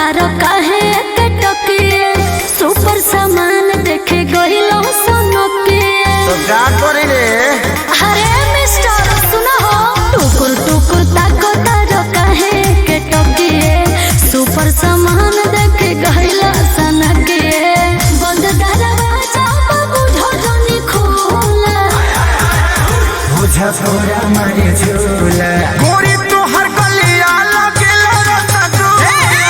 तारो काहे के टकिए सुपर सामान देखे गइलो सोनके तो जा करी रे। अरे मिस्टर सुनो हो टुकुर टुकुर ताको तारो काहे के टकिए सुपर सामान देखे गइलो सोनके बंद दरवाजा बुझो जनी खोला बुझा छोरा मारे झूला गोरी तो हर गलिया लगेला रसगुल्ला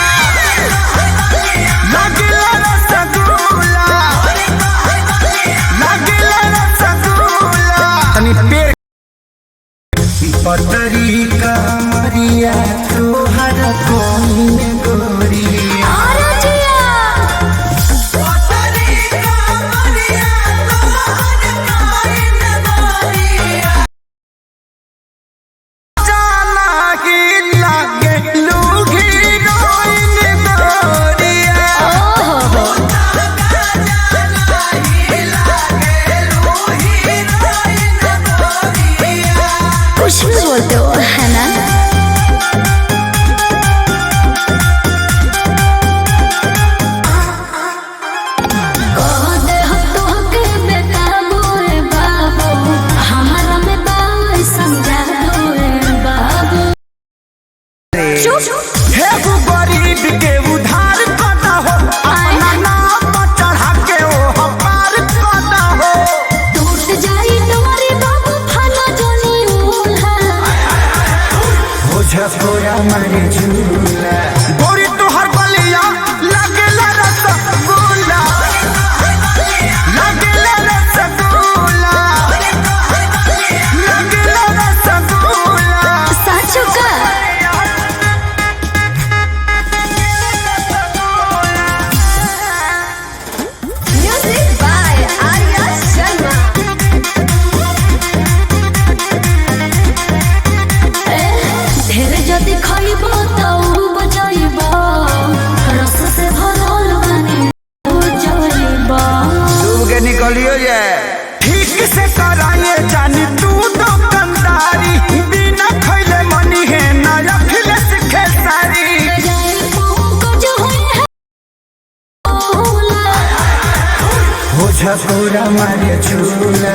तनी पेड़ पतरी का मरिया तोहर कोन गोरिया कुछ भी बोलते हो है ना कहते हो तो के बेकाबू रे बाबू हमारा में बाबू समझा दो रे बाबू चुप हे गरीब के उधार करना हो अपना नाम पर चढ़ा के ओ पार करना हो टूट जाई तुम्हारी बाबू फला जोनी उल्हा बुझा छोरा मारे झूला गोरी तो हर गलिया लगेला रसगुल्ला लगेला रसगुल्ला लगेला रसगुल्ला साचो का म्यूजिक बाय आर्या शर्मा ढेर जदि खइबो तो बजाइबो रस से भरल बानी बजाइबो डूब के निकलियो ये ठीक से कराए जानी तू दुकानदारी बिना खइले मनी है ना रखले सिखे सारी बुझा छोरा मारे झूला